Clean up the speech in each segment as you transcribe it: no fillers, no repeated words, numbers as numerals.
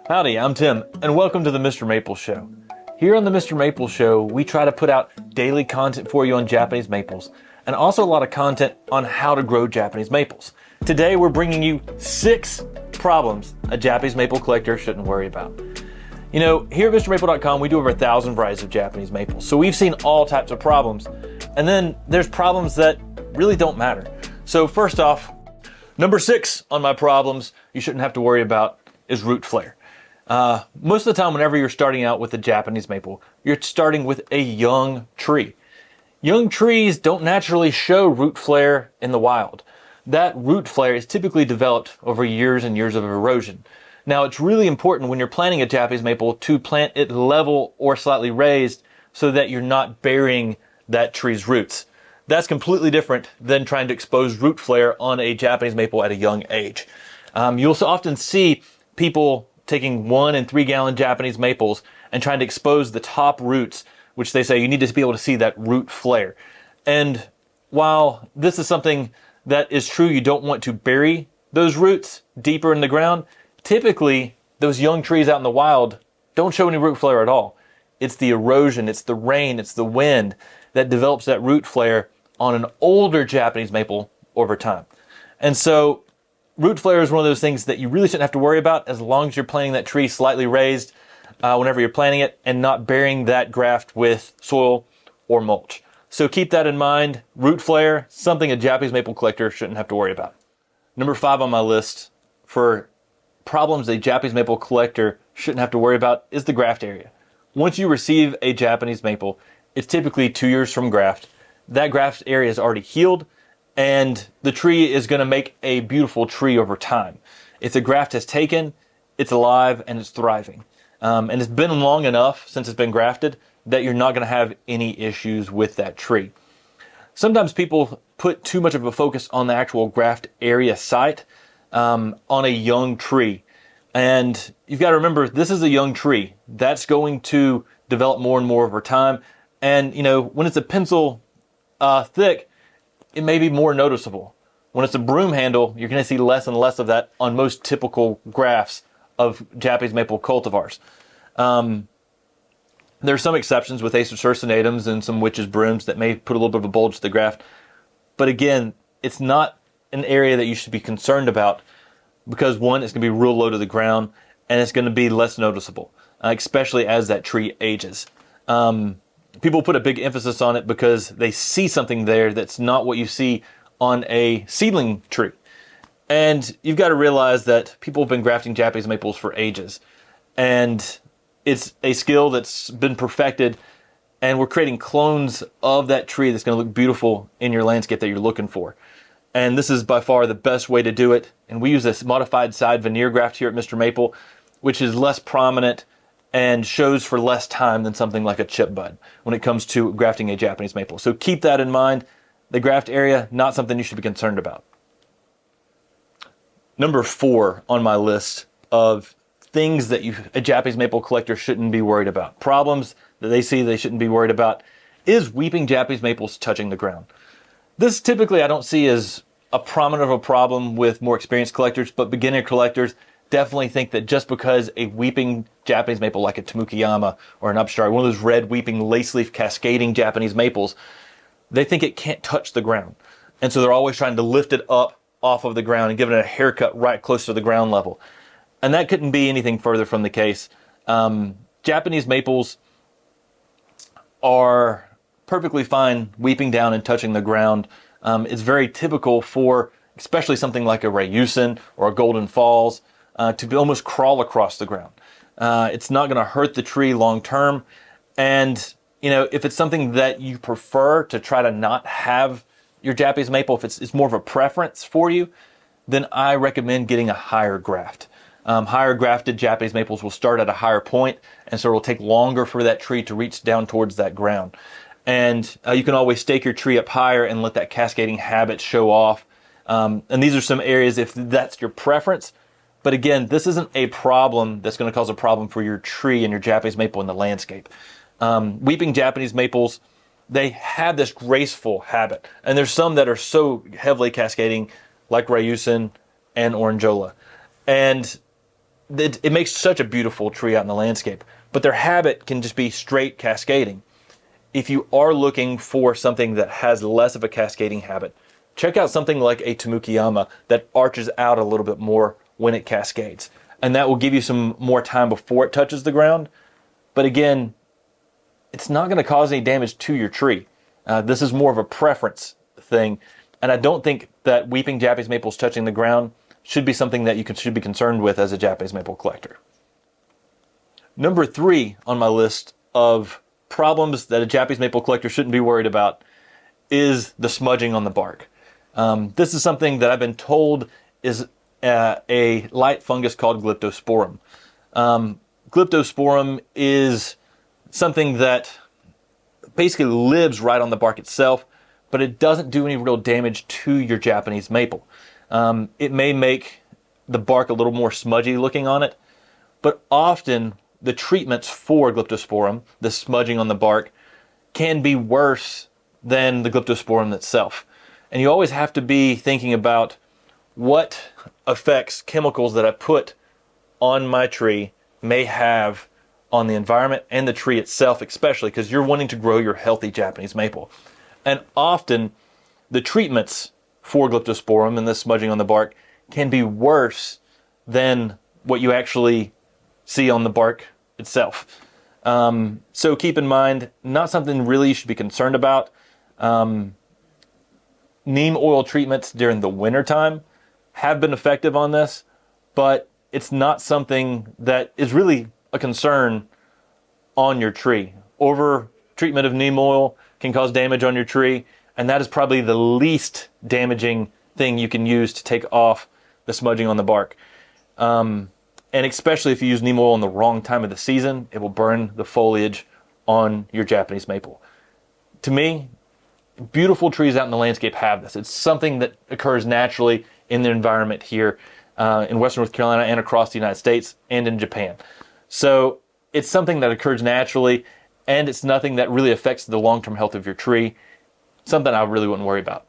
Howdy, I'm Tim, and welcome to the MrMaple Show. Here on the MrMaple Show, we try to put out daily content for you on Japanese maples, and also a lot of content on how to grow Japanese maples. Today, we're bringing you 6 problems a Japanese maple collector shouldn't worry about. You know, here at MrMaple.com, we do over 1,000 varieties of Japanese maples, so we've seen all types of problems, and then there's problems that really don't matter. So first off, number 6 on my problems you shouldn't have to worry about is root flare. Most of the time, whenever you're starting out with a Japanese maple, you're starting with a young tree. Young trees don't naturally show root flare in the wild. That root flare is typically developed over years and years of erosion. Now, it's really important when you're planting a Japanese maple to plant it level or slightly raised so that you're not burying that tree's roots. That's completely different than trying to expose root flare on a Japanese maple at a young age. You'll also often see people taking 1 and 3 gallon Japanese maples and trying to expose the top roots, which they say you need to be able to see that root flare. And while this is something that is true, you don't want to bury those roots deeper in the ground, typically those young trees out in the wild don't show any root flare at all. It's the erosion, it's the rain, it's the wind that develops that root flare on an older Japanese maple over time. And so root flare is one of those things that you really shouldn't have to worry about as long as you're planting that tree slightly raised whenever you're planting it and not burying that graft with soil or mulch. So keep that in mind. Root flare, something a Japanese maple collector shouldn't have to worry about. Number 5 on my list for problems a Japanese maple collector shouldn't have to worry about is the graft area. Once you receive a Japanese maple, it's typically 2 years from graft. That graft area is already healed, and the tree is going to make a beautiful tree over time. If the graft has taken, it's alive and it's thriving. And it's been long enough since it's been grafted that you're not going to have any issues with that tree. Sometimes people put too much of a focus on the actual graft area site on a young tree. And you've got to remember, this is a young tree. That's going to develop more and more over time. And, you know, when it's a pencil thick, it may be more noticeable. When it's a broom handle, you're going to see less and less of that on most typical grafts of Japanese maple cultivars. There are some exceptions with Acer circinatums and some witches' brooms that may put a little bit of a bulge to the graft. But again, it's not an area that you should be concerned about because, one, it's going to be real low to the ground and it's going to be less noticeable, especially as that tree ages. People put a big emphasis on it because they see something there that's not what you see on a seedling tree. And you've got to realize that people have been grafting Japanese maples for ages. And it's a skill that's been perfected, and we're creating clones of that tree that's going to look beautiful in your landscape that you're looking for. And this is by far the best way to do it. And we use this modified side veneer graft here at MrMaple, which is less prominent and shows for less time than something like a chip bud when it comes to grafting a Japanese maple. So keep that in mind. The graft area, not something you should be concerned about. Number 4 on my list of things that a Japanese maple collector shouldn't be worried about, problems that they see they shouldn't be worried about, is weeping Japanese maples touching the ground. This typically I don't see as a prominent of a problem with more experienced collectors, but beginner collectors definitely think that just because a weeping Japanese maple like a Tamukiyama or an upstart, one of those red weeping lace leaf cascading Japanese maples, they think it can't touch the ground. And so they're always trying to lift it up off of the ground and give it a haircut right close to the ground level. And that couldn't be anything further from the case. Japanese maples are perfectly fine weeping down and touching the ground. It's very typical for especially something like a Ryusen or a Golden Falls to almost crawl across the ground. It's not going to hurt the tree long term. And, you know, if it's something that you prefer to try to not have your Japanese maple, if it's more of a preference for you, then I recommend getting a higher graft. Higher grafted Japanese maples will start at a higher point, and so it will take longer for that tree to reach down towards that ground. And you can always stake your tree up higher and let that cascading habit show off. And these are some areas if that's your preference. But again, this isn't a problem that's going to cause a problem for your tree and your Japanese maple in the landscape. Weeping Japanese maples, they have this graceful habit. And there's some that are so heavily cascading, like Ryusen and Orangeola. And it makes such a beautiful tree out in the landscape. But their habit can just be straight cascading. If you are looking for something that has less of a cascading habit, check out something like a Tamukiyama that arches out a little bit more when it cascades. And that will give you some more time before it touches the ground. But again, it's not going to cause any damage to your tree. This is more of a preference thing. And I don't think that weeping Japanese maples touching the ground should be something that you should be concerned with as a Japanese maple collector. Number 3 on my list of problems that a Japanese maple collector shouldn't be worried about is the smudging on the bark. This is something that I've been told is a light fungus called Glyptosporum. Glyptosporum is something that basically lives right on the bark itself, but it doesn't do any real damage to your Japanese maple. It may make the bark a little more smudgy looking on it, but often the treatments for Glyptosporum, the smudging on the bark, can be worse than the Glyptosporum itself. And you always have to be thinking about what effects chemicals that I put on my tree may have on the environment and the tree itself, especially because you're wanting to grow your healthy Japanese maple. And often the treatments for Glyptosporum and the smudging on the bark can be worse than what you actually see on the bark itself. So keep in mind, not something really you should be concerned about. Neem oil treatments during the wintertime have been effective on this, but it's not something that is really a concern on your tree. Over treatment of neem oil can cause damage on your tree, and that is probably the least damaging thing you can use to take off the smudging on the bark. And especially if you use neem oil in the wrong time of the season, it will burn the foliage on your Japanese maple. To me, beautiful trees out in the landscape have this. It's something that occurs naturally in the environment here in Western North Carolina and across the United States and in Japan. So it's something that occurs naturally, and it's nothing that really affects the long-term health of your tree. Something I really wouldn't worry about.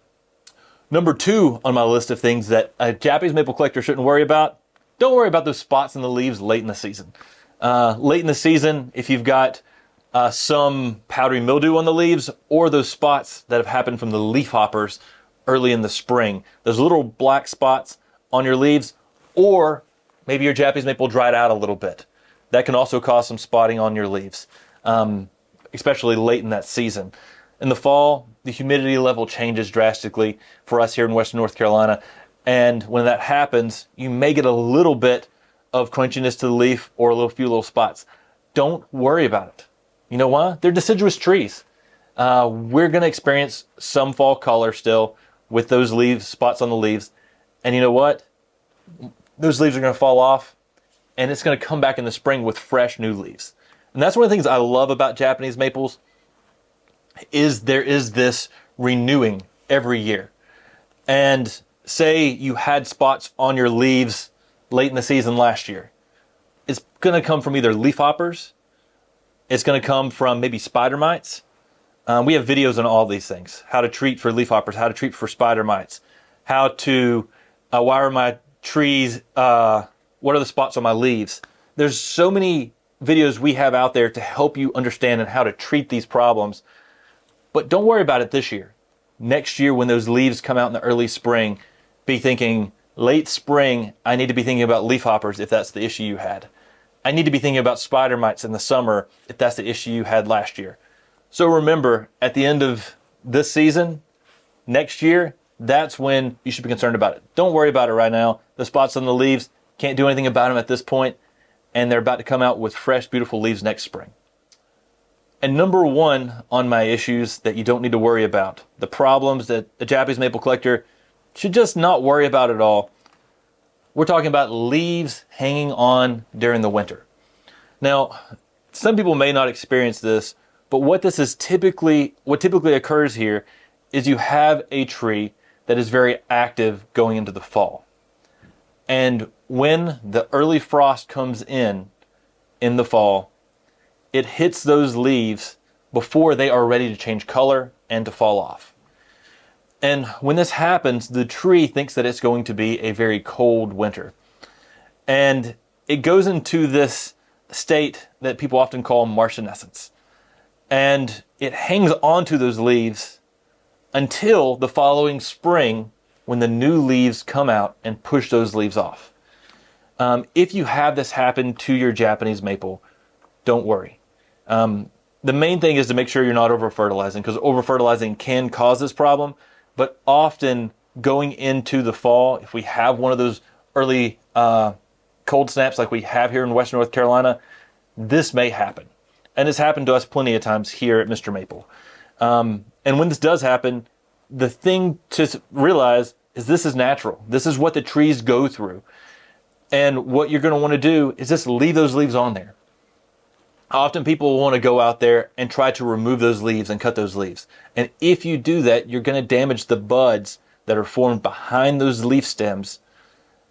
Number 2 on my list of things that a Japanese maple collector shouldn't worry about, don't worry about those spots in the leaves late in the season. Late in the season, if you've got some powdery mildew on the leaves, or those spots that have happened from the leaf hoppers early in the spring, those little black spots on your leaves, or maybe your Japanese maple dried out a little bit. That can also cause some spotting on your leaves, especially late in that season. In the fall, the humidity level changes drastically for us here in Western North Carolina, and when that happens, you may get a little bit of crunchiness to the leaf or a few little spots. Don't worry about it. You know why? They're deciduous trees. We're going to experience some fall color still with those leaves, spots on the leaves. And you know what? Those leaves are going to fall off, and it's going to come back in the spring with fresh new leaves. And that's one of the things I love about Japanese maples, is there is this renewing every year. And say you had spots on your leaves late in the season last year. It's going to come from either leaf hoppers, it's going to come from maybe spider mites. We have videos on all these things. How to treat for leaf hoppers, how to treat for spider mites, how to wire my trees, what are the spots on my leaves. There's so many videos we have out there to help you understand and how to treat these problems. But don't worry about it this year. Next year, when those leaves come out in the early spring, be thinking, late spring, I need to be thinking about leaf hoppers if that's the issue you had. I need to be thinking about spider mites in the summer if that's the issue you had last year. So remember, at the end of this season, next year, that's when you should be concerned about it. Don't worry about it right now. The spots on the leaves, can't do anything about them at this point, and they're about to come out with fresh, beautiful leaves next spring. And number 1 on my issues that you don't need to worry about, the problems that a Japanese maple collector should just not worry about at all. We're talking about leaves hanging on during the winter. Now, some people may not experience this, but what typically occurs here is you have a tree that is very active going into the fall. And when the early frost comes in the fall, it hits those leaves before they are ready to change color and to fall off. And when this happens, the tree thinks that it's going to be a very cold winter. And it goes into this state that people often call martinescence. And it hangs onto those leaves until the following spring when the new leaves come out and push those leaves off. If you have this happen to your Japanese maple, don't worry. The main thing is to make sure you're not over-fertilizing, because over-fertilizing can cause this problem. But often going into the fall, if we have one of those early cold snaps like we have here in Western North Carolina, this may happen. And it's happened to us plenty of times here at Mr. Maple. And when this does happen, the thing to realize is this is natural. This is what the trees go through. And what you're going to want to do is just leave those leaves on there. Often people want to go out there and try to remove those leaves and cut those leaves. And if you do that, you're going to damage the buds that are formed behind those leaf stems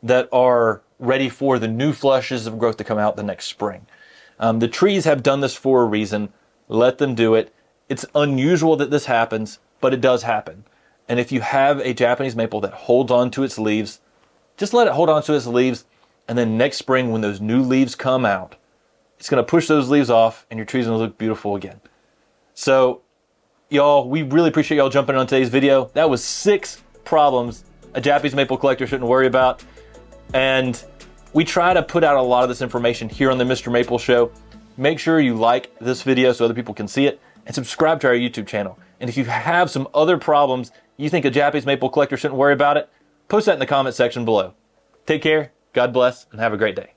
that are ready for the new flushes of growth to come out the next spring. The trees have done this for a reason. Let them do it. It's unusual that this happens, but it does happen. And if you have a Japanese maple that holds on to its leaves, just let it hold on to its leaves. And then next spring, when those new leaves come out, it's going to push those leaves off and your tree's going to look beautiful again. So, y'all, we really appreciate y'all jumping on today's video. That was 6 problems a Japanese maple collector shouldn't worry about. And we try to put out a lot of this information here on the Mr. Maple Show. Make sure you like this video so other people can see it, and subscribe to our YouTube channel. And if you have some other problems you think a Japanese maple collector shouldn't worry about it, post that in the comment section below. Take care, God bless, and have a great day.